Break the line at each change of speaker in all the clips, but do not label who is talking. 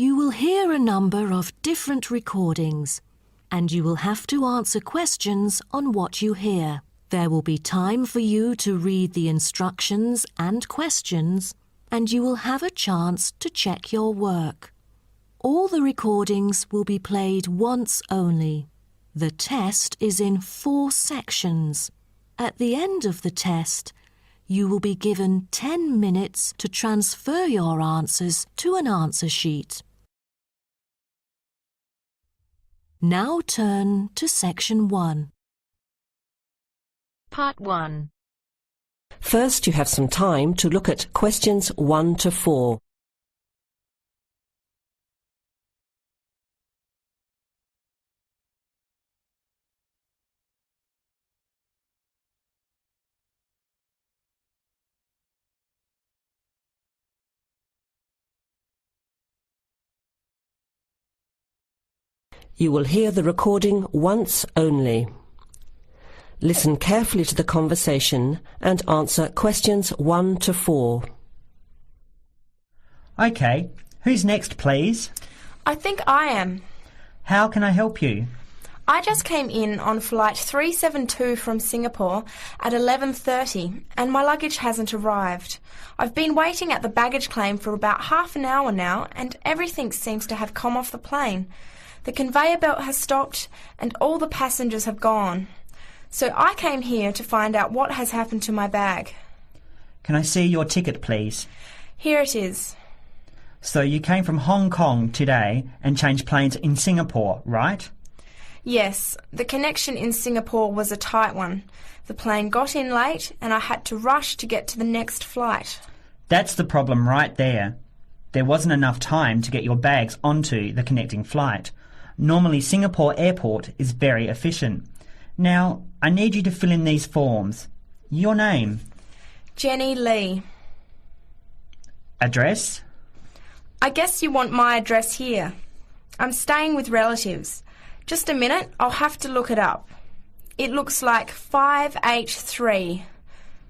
You will hear a number of different recordings, and you will have to answer questions on what you hear. There will be time for you to read the instructions and questions, and you will have a chance to check your work. All the recordings will be played once only. The test is in 4 sections. At the end of the test, you will be given 10 minutes to transfer your answers to an answer sheet. Now turn to Section 1. Part 1.
First, you have some time to look at questions 1 to 4. You will hear the recording once only. Listen carefully to the conversation and answer questions 1 to 4.
OK, who's next, please?
I think I am.
How can I help you?
I just came in on flight 372 from Singapore at 11:30 and my luggage hasn't arrived. I've been waiting at the baggage claim for about half an hour now and everything seems to have come off the plane. The conveyor belt has stopped and all the passengers have gone. So I came here to find out what has happened to my bag.
Can I see your ticket, please?
Here it is.
So you came from Hong Kong today and changed planes in Singapore, right?
Yes, the connection in Singapore was a tight one. The plane got in late and I had to rush to get to the next flight.
That's the problem right there. There wasn't enough time to get your bags onto the connecting flight. Normally, Singapore Airport is very efficient. Now, I need you to fill in these forms. Your name?
Jenny Lee.
Address?
I guess you want my address here. I'm staying with relatives. Just a minute, I'll have to look it up. It looks like 583.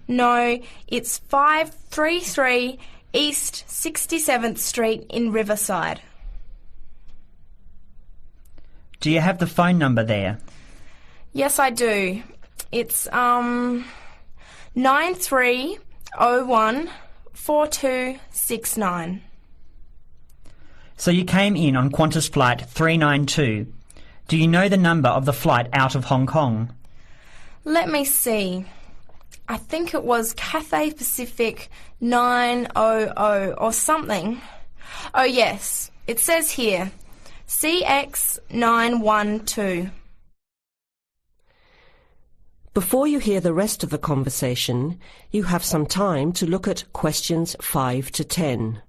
No, it's 533 East 67th Street in Riverside.
Do you have the phone number there?
Yes, I do. It's 93014269.
So you came in on Qantas Flight 392. Do you know the number of the flight out of Hong Kong?
Let me see. I think it was Cathay Pacific 900 or something. Oh yes, it says here, CX912.
Before you hear the rest of the conversation, you have some time to look at questions 5 to 10.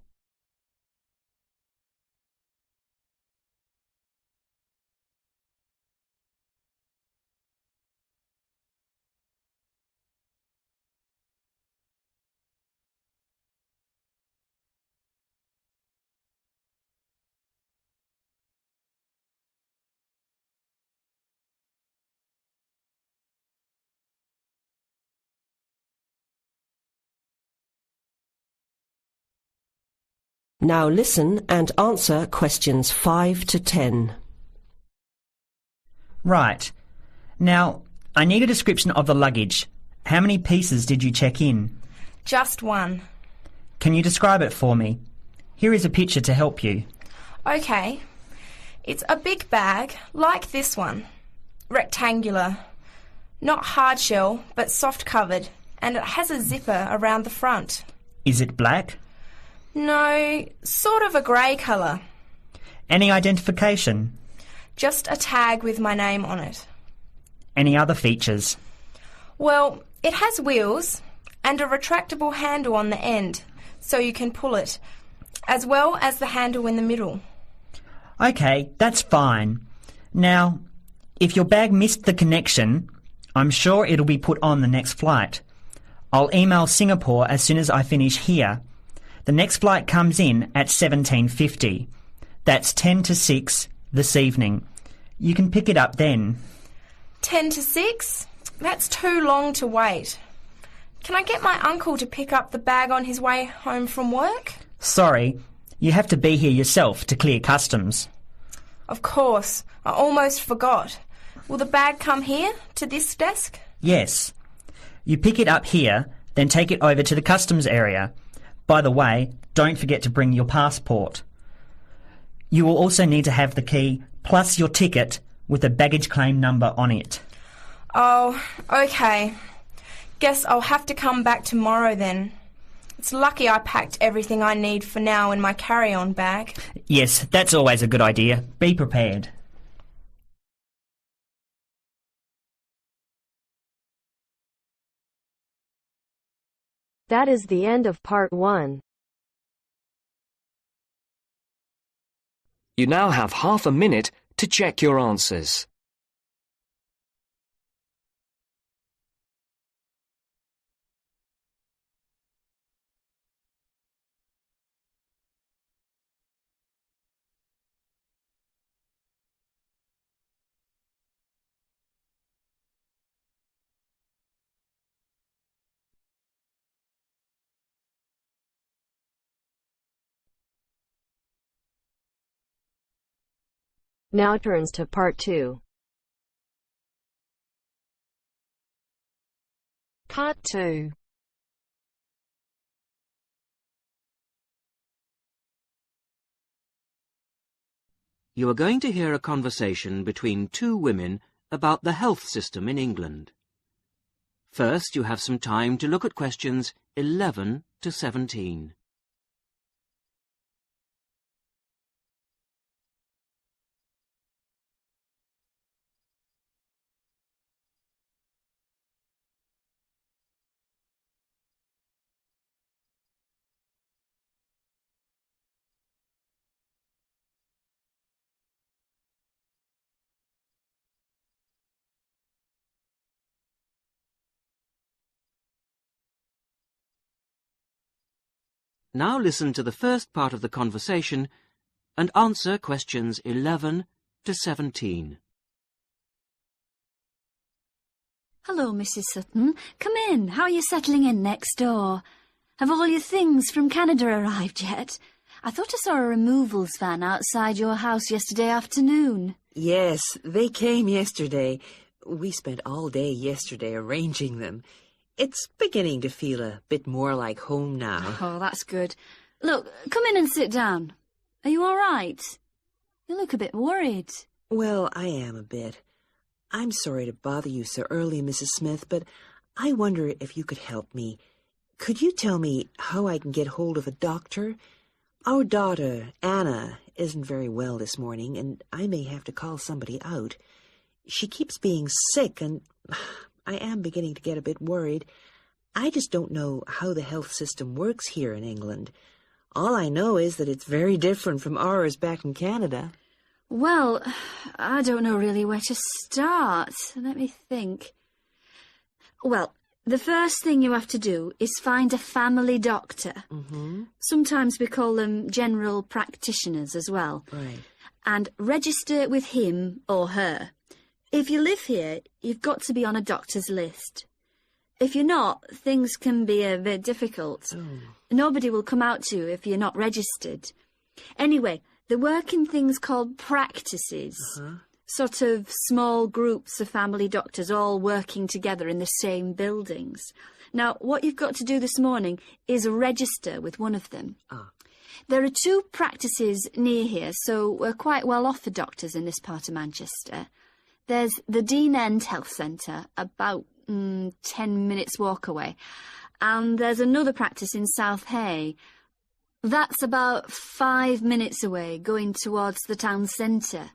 Now listen and answer questions 5 to 10.
Right. Now, I need a description of the luggage. How many pieces did you check in?
Just one.
Can you describe it for me? Here is a picture to help you.
Okay. It's a big bag, like this one. Rectangular. Not hard shell, but soft covered, and it has a zipper around the front.
Is it black?
No, sort of a grey colour.
Any identification?
Just a tag with my name on it.
Any other features?
Well, it has wheels and a retractable handle on the end, so you can pull it, as well as the handle in the middle.
OK, that's fine. Now, if your bag missed the connection, I'm sure it'll be put on the next flight. I'll email Singapore as soon as I finish here. The next flight comes in at 17:50. That's 10 to 6 this evening. You can pick it up then.
10 to 6? That's too long to wait. Can I get my uncle to pick up the bag on his way home from work?
Sorry, You have to be here yourself to clear customs.
Of course. I almost forgot. Will the bag come here, to this desk?
Yes. You pick it up here, then take it over to the customs area. By the way, don't forget to bring your passport. You will also need to have the key plus your ticket with a baggage claim number on it.
Oh, okay. Guess I'll have to come back tomorrow then. It's lucky I packed everything I need for now in my carry-on bag.
Yes, that's always a good idea. Be prepared.
That is the end of part 1.
You now have half a minute to check your answers.
Now turns to part 2. Part 2.
You are going to hear a conversation between two women about the health system in England. First, you have some time to look at questions 11 to 17. Now listen to the first part of the conversation and answer questions 11 to 17.
Hello, Mrs. Sutton. Come in. How are you settling in next door? Have all your things from Canada arrived yet? I thought I saw a removals van outside your house yesterday afternoon.
Yes, they came yesterday. We spent all day yesterday arranging them. It's beginning to feel a bit more like home now.
Oh, that's good. Look, come in and sit down. Are you all right? You look a bit worried.
Well, I am a bit. I'm sorry to bother you so early, Mrs. Smith, but I wonder if you could help me. Could you tell me how I can get hold of a doctor? Our daughter, Anna, isn't very well this morning, and I may have to call somebody out. She keeps being sick, and I am beginning to get a bit worried. I just don't know how the health system works here in England. All I know is that it's very different from ours back in Canada.
Well, I don't know really where to start. Let me think. Well, the first thing you have to do is find a family doctor.
Mm-hmm.
Sometimes we call them general practitioners as well.
Right.
And register with him or her. If you live here, you've got to be on a doctor's list. If you're not, things can be a bit difficult.
Oh.
Nobody will come out to you if you're not registered. Anyway, they work in things called practices. Sort of small groups of family doctors all working together in the same buildings. Now, what you've got to do this morning is register with one of them. There are 2 practices near here, so we're quite well off for doctors in this part of Manchester. There's the Dean End Health Centre, about 10 minutes walk away. And there's another practice in South Hay. That's about 5 minutes away, going towards the town centre.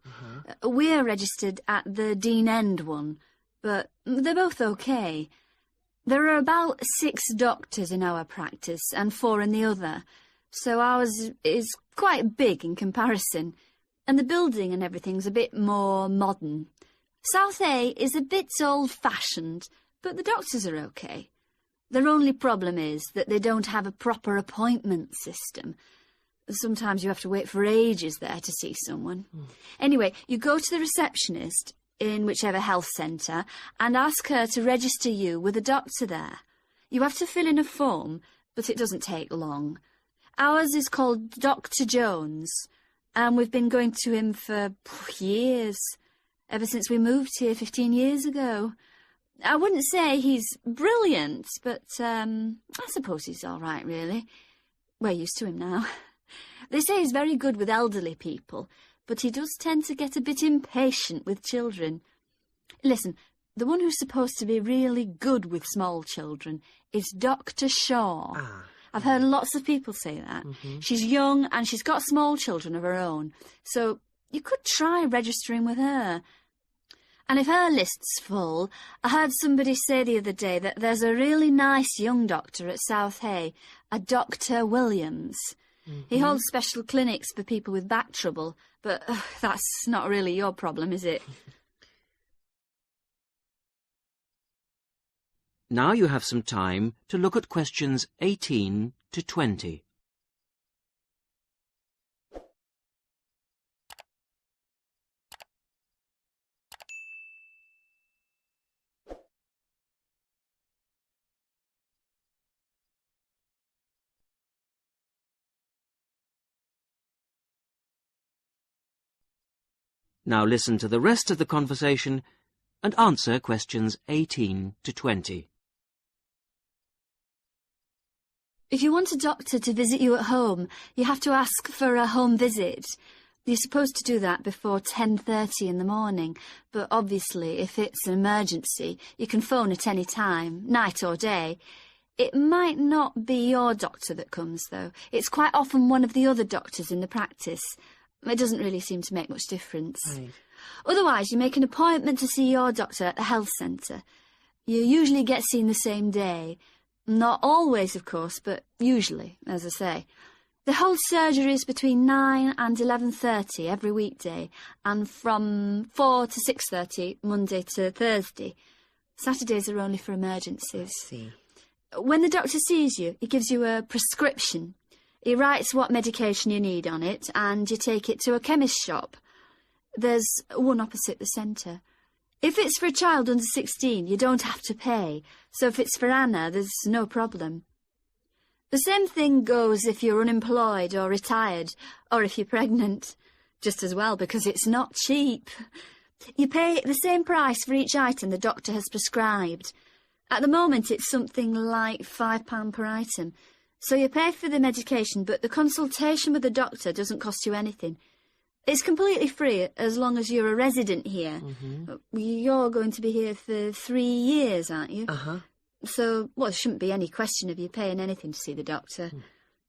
We're registered at the Dean End one, but they're both okay. There are about 6 doctors in our practice and 4 in the other, so ours is quite big in comparison, and the building and everything's a bit more modern. South A is a bit old-fashioned, but the doctors are okay. Their only problem is that they don't have a proper appointment system. Sometimes you have to wait for ages there to see someone. Anyway, you go to the receptionist in whichever health centre and ask her to register you with a doctor there. You have to fill in a form, but it doesn't take long. Ours is called Dr. Jones, and we've been going to him for years, ever since we moved here 15 years ago. I wouldn't say he's brilliant, but I suppose he's all right, really. We're used to him now. They say he's very good with elderly people, but he does tend to get a bit impatient with children. Listen, the one who's supposed to be really good with small children is Dr. Shaw. I've heard lots of people say that. She's young and she's got small children of her own, so you could try registering with her. And if her list's full, I heard somebody say the other day that there's a really nice young doctor at South Hay, a Dr. Williams. He holds special clinics for people with back trouble, but that's not really your problem, is it?
Now you have some time to look at questions 18 to 20. Now listen to the rest of the conversation and answer questions 18 to 20.
If you want a doctor to visit you at home, you have to ask for a home visit. You're supposed to do that before 10:30 in the morning, but obviously if it's an emergency, you can phone at any time, night or day. It might not be your doctor that comes, though. It's quite often one of the other doctors in the practice. It doesn't really seem to make much difference.
Right.
Otherwise, you make an appointment to see your doctor at the health centre. You usually get seen the same day. Not always, of course, but usually, as I say. They hold surgeries between 9 and 11:30 every weekday, and from 4 to 6:30 Monday to Thursday. Saturdays are only for emergencies.
I see.
When the doctor sees you, he gives you a prescription. He writes what medication you need on it, and you take it to a chemist's shop. There's one opposite the centre. If it's for a child under 16, you don't have to pay, so if it's for Anna, there's no problem. The same thing goes if you're unemployed or retired, or if you're pregnant. Just as well, because it's not cheap. You pay the same price for each item the doctor has prescribed. At the moment, it's something like £5 per item. So you pay for the medication, but the consultation with the doctor doesn't cost you anything. It's completely free as long as you're a resident here. You're going to be here for 3 years, aren't you? So, well, there shouldn't be any question of you paying anything to see the doctor.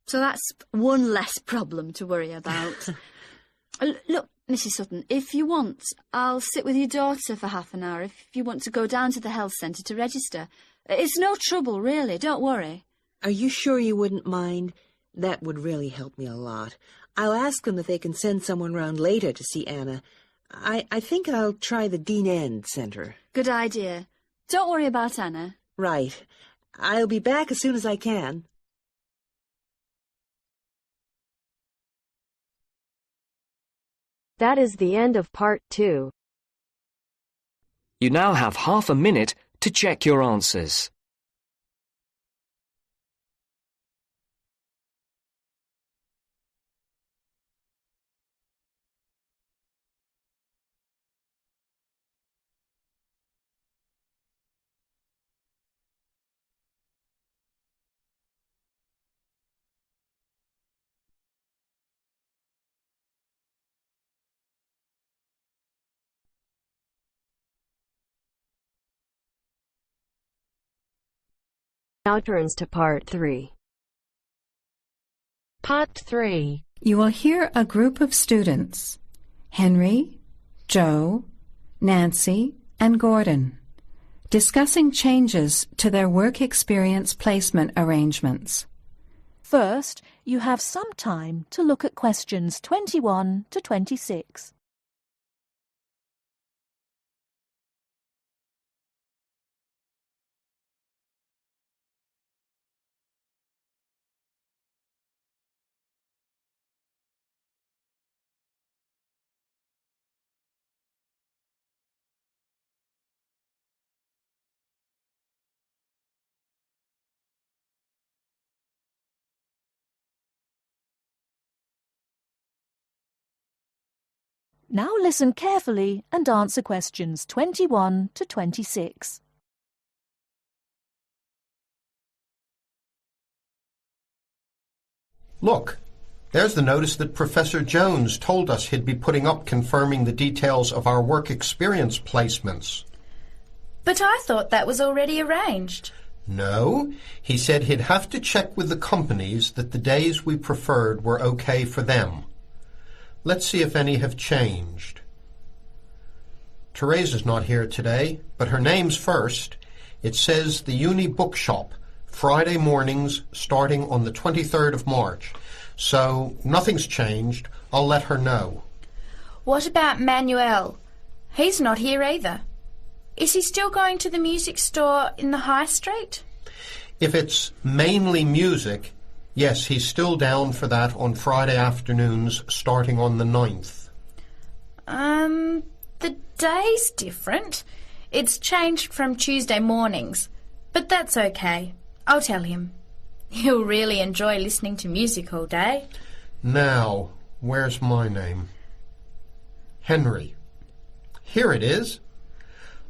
So that's one less problem to worry about. Look, Mrs. Sutton, if you want, I'll sit with your daughter for half an hour if you want to go down to the health centre to register. It's no trouble, really, don't worry.
Are you sure you wouldn't mind? That would really help me a lot. I'll ask them if they can send someone round later to see Anna. I think I'll try the Dean End Centre.
Good idea. Don't worry about Anna.
Right. I'll be back as soon as I can.
That is the end of part 2.
You now have half a minute to check your answers.
Now turns to part 3. Part 3.
You will hear a group of students, Henry, Joe, Nancy, and Gordon, discussing changes to their work experience placement arrangements.
First, you have some time to look at questions 21 to 26. Now listen carefully and answer questions 21 to 26.
Look, there's the notice that Professor Jones told us he'd be putting up confirming the details of our work experience placements.
But I thought that was already arranged.
No, he said he'd have to check with the companies that the days we preferred were okay for them. Let's see if any have changed. Teresa's not here today, but her name's first. It says the Uni Bookshop, Friday mornings starting on the 23rd of March. So nothing's changed. I'll let her know.
What about Manuel? He's not here either. Is he still going to the music store in the High Street?
If it's mainly music, yes, he's still down for that on Friday afternoons starting on the 9th.
The day's different. It's changed from Tuesday mornings, but that's okay. I'll tell him. He'll really enjoy listening to music all day.
Now, where's my name? Henry. Here it is.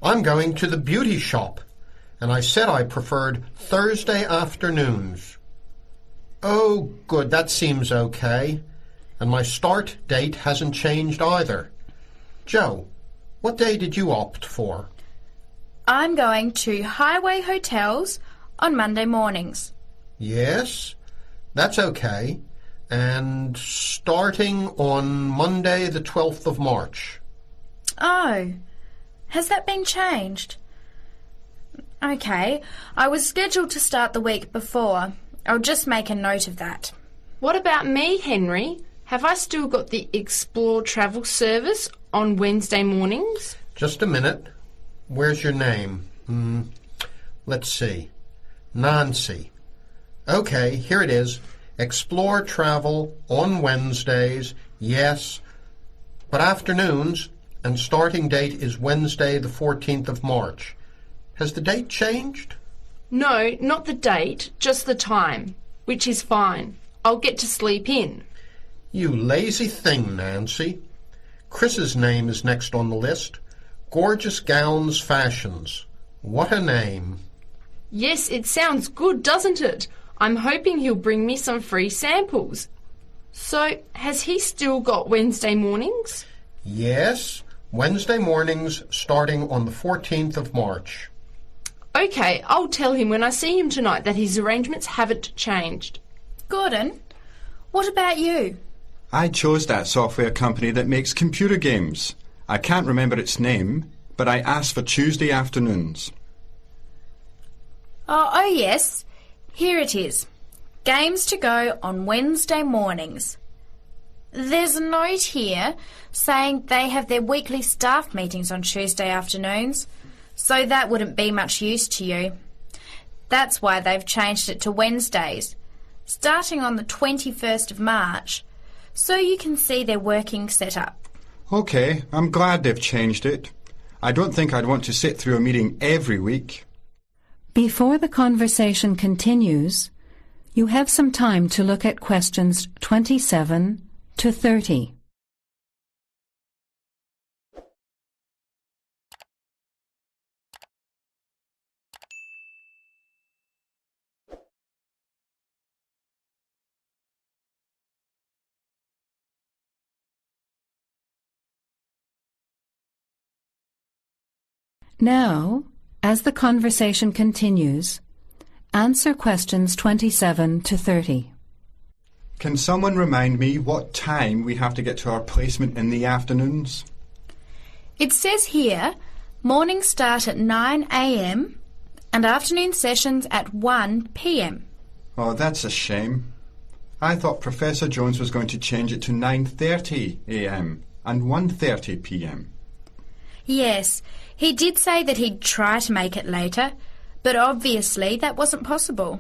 I'm going to the beauty shop, and I said I preferred Thursday afternoons. Oh, good, that seems okay. And my start date hasn't changed either. Joe, what day did you opt for?
I'm going to Highway Hotels on Monday mornings.
Yes, that's okay. And starting on Monday the 12th of March.
Oh, has that been changed? Okay, I was scheduled to start the week before. I'll just make a note of that.
What about me, Henry? Have I still got the Explore travel service on Wednesday mornings?
Just a minute. Where's your name? Let's see. Nancy. Okay, here it is. Explore travel on Wednesdays, yes, but afternoons, and starting date is Wednesday the 14th of March. Has the date changed?
No, not the date, just the time, which is fine. I'll get to sleep in.
You lazy thing, Nancy. Chris's name is next on the list. Gorgeous Gowns Fashions. What a name.
Yes, it sounds good, doesn't it? I'm hoping he'll bring me some free samples. So, has he still got Wednesday mornings?
Yes, Wednesday mornings starting on the 14th of March.
Okay, I'll tell him when I see him tonight that his arrangements haven't changed.
Gordon, what about you?
I chose that software company that makes computer games. I can't remember its name, but I asked for Tuesday afternoons.
Oh, yes. Here it is. Games to go on Wednesday mornings. There's a note here saying they have their weekly staff meetings on Tuesday afternoons, so that wouldn't be much use to you. That's why they've changed it to Wednesdays, starting on the 21st of March, so you can see their working setup.
OK, I'm glad they've changed it. I don't think I'd want to sit through a meeting every week.
Before the conversation continues, you have some time to look at questions 27 to 30. Now, as the conversation continues, answer questions 27 to 30.
Can someone remind me what time we have to get to our placement in the afternoons?
It says here, mornings start at 9 a.m. and afternoon sessions at 1 p.m.
Oh, that's a shame. I thought Professor Jones was going to change it to 9:30 a.m. and 1:30 p.m.
Yes, he did say that he'd try to make it later, but obviously that wasn't possible.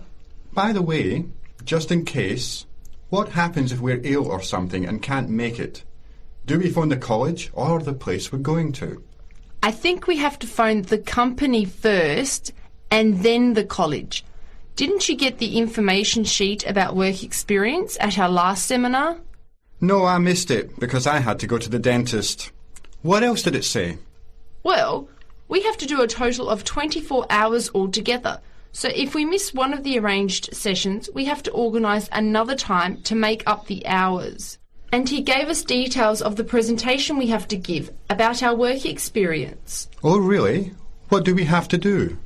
By the way, just in case, what happens if we're ill or something and can't make it? Do we phone the college or the place we're going to?
I think we have to phone the company first and then the college. Didn't you get the information sheet about work experience at our last seminar?
No, I missed it because I had to go to the dentist. What else did it say?
Well, we have to do a total of 24 hours altogether. So if we miss one of the arranged sessions, we have to organise another time to make up the hours. And he gave us details of the presentation we have to give about our work experience.
Oh, really? What do we have to do?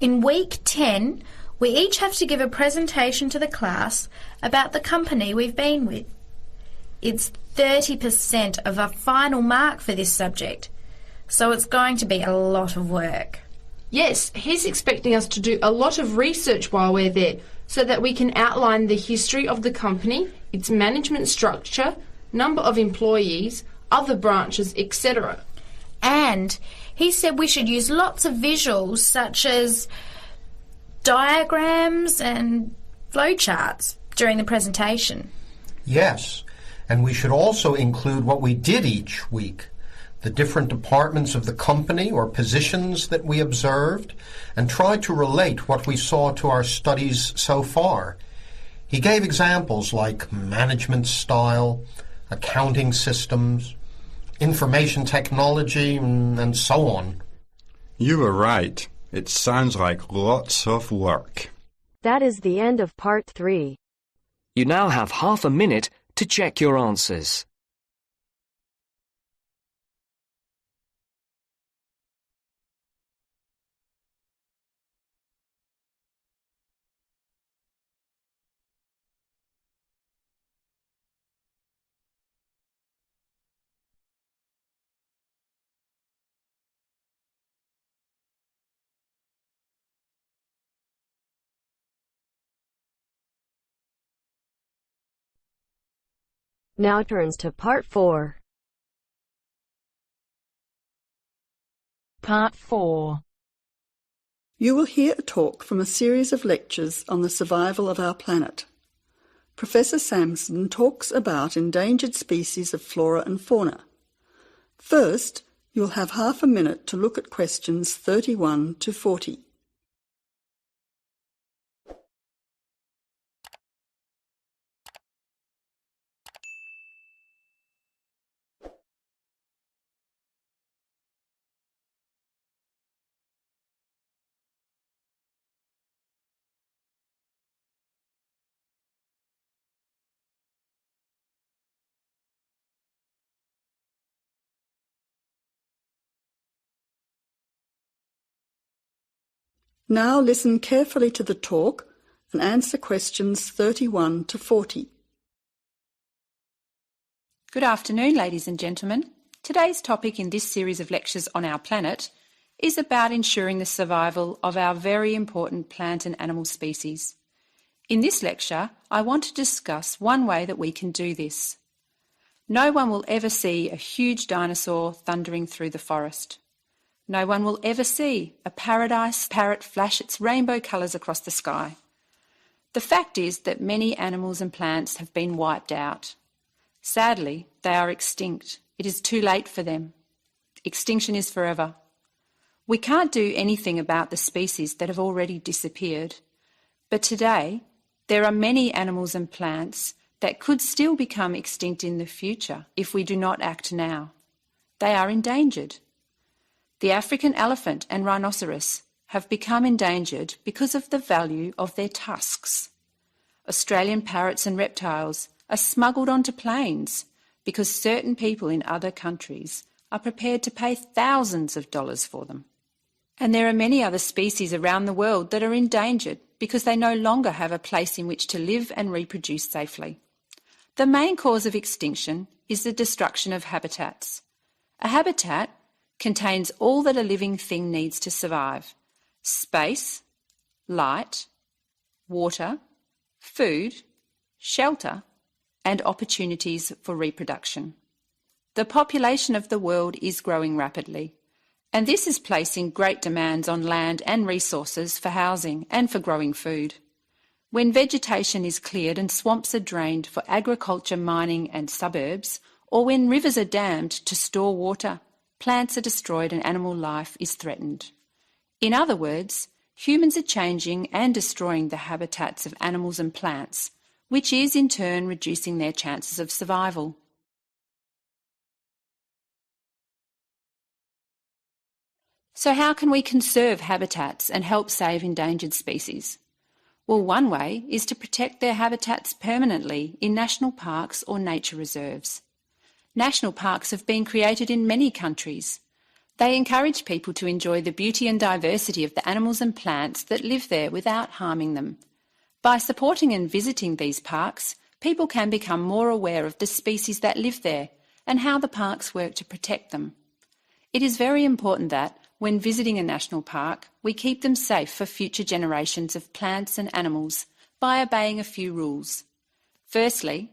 In week 10, we each have to give a presentation to the class about the company we've been with. It's 30% of our final mark for this subject, so it's going to be a lot of work.
Yes, he's expecting us to do a lot of research while we're there so that we can outline the history of the company, its management structure, number of employees, other branches, etc.
And he said we should use lots of visuals such as diagrams and flowcharts during the presentation.
Yes, and we should also include what we did each week, the different departments of the company or positions that we observed, and try to relate what we saw to our studies so far. He gave examples like management style, accounting systems, information technology, and so on.
You were right. It sounds like lots of work.
That is the end of part 3.
You now have half a minute to check your answers.
Now turns to part 4.
Part 4.
You will hear a talk from a series of lectures on the survival of our planet. Professor Samson talks about endangered species of flora and fauna. First, you'll have half a minute to look at questions 31 to 40. Now listen carefully to the talk and answer questions 31 to 40.
Good afternoon, ladies and gentlemen. Today's topic in this series of lectures on our planet is about ensuring the survival of our very important plant and animal species. In this lecture, I want to discuss one way that we can do this. No one will ever see a huge dinosaur thundering through the forest. No one will ever see a paradise parrot flash its rainbow colours across the sky. The fact is that many animals and plants have been wiped out. Sadly, they are extinct. It is too late for them. Extinction is forever. We can't do anything about the species that have already disappeared. But today, there are many animals and plants that could still become extinct in the future if we do not act now. They are endangered. The African elephant and rhinoceros have become endangered because of the value of their tusks. Australian parrots and reptiles are smuggled onto planes because certain people in other countries are prepared to pay thousands of dollars for them. And there are many other species around the world that are endangered because they no longer have a place in which to live and reproduce safely. The main cause of extinction is the destruction of habitats. A habitat contains all that a living thing needs to survive: space, light, water, food, shelter, and opportunities for reproduction. The population of the world is growing rapidly, and this is placing great demands on land and resources for housing and for growing food. When vegetation is cleared and swamps are drained for agriculture, mining and suburbs, or when rivers are dammed to store water, plants are destroyed and animal life is threatened. In other words, humans are changing and destroying the habitats of animals and plants, which is in turn reducing their chances of survival. So how can we conserve habitats and help save endangered species? Well, one way is to protect their habitats permanently in national parks or nature reserves. National parks have been created in many countries. They encourage people to enjoy the beauty and diversity of the animals and plants that live there without harming them. By supporting and visiting these parks, people can become more aware of the species that live there and how the parks work to protect them. It is very important that, when visiting a national park, we keep them safe for future generations of plants and animals by obeying a few rules. Firstly,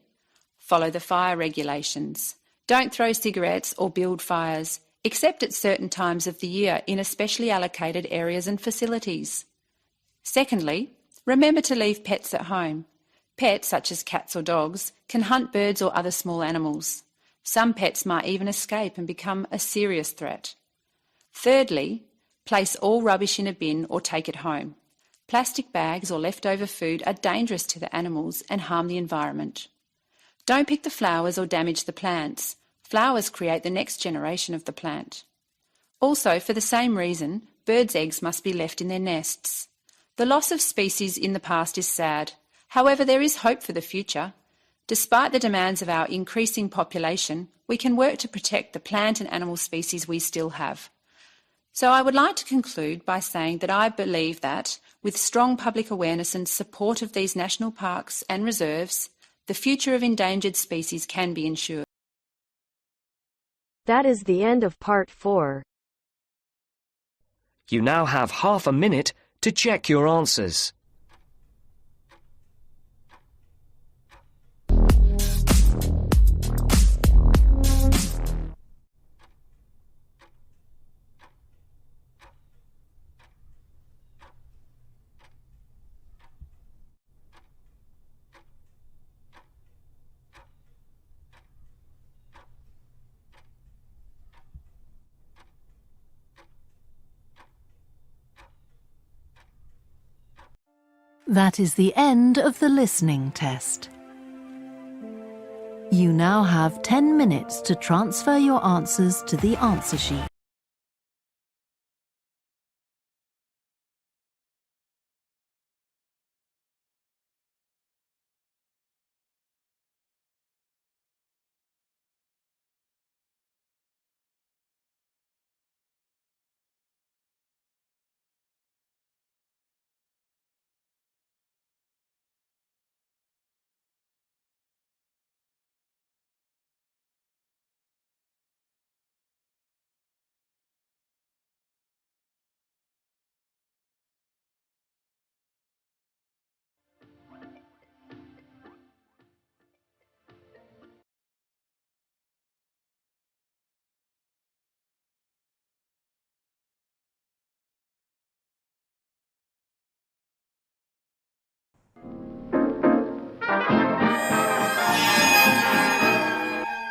follow the fire regulations. Don't throw cigarettes or build fires, except at certain times of the year in especially allocated areas and facilities. Secondly, remember to leave pets at home. Pets, such as cats or dogs, can hunt birds or other small animals. Some pets might even escape and become a serious threat. Thirdly, place all rubbish in a bin or take it home. Plastic bags or leftover food are dangerous to the animals and harm the environment. Don't pick the flowers or damage the plants. Flowers create the next generation of the plant. Also, for the same reason, birds' eggs must be left in their nests. The loss of species in the past is sad. However, there is hope for the future. Despite the demands of our increasing population, we can work to protect the plant and animal species we still have. So I would like to conclude by saying that I believe that, with strong public awareness and support of these national parks and reserves, the future of endangered species can be ensured.
That is the end of part 4.
You now have half a minute to check your answers.
That is the end of the listening test. You now have 10 minutes to transfer your answers to the answer sheet.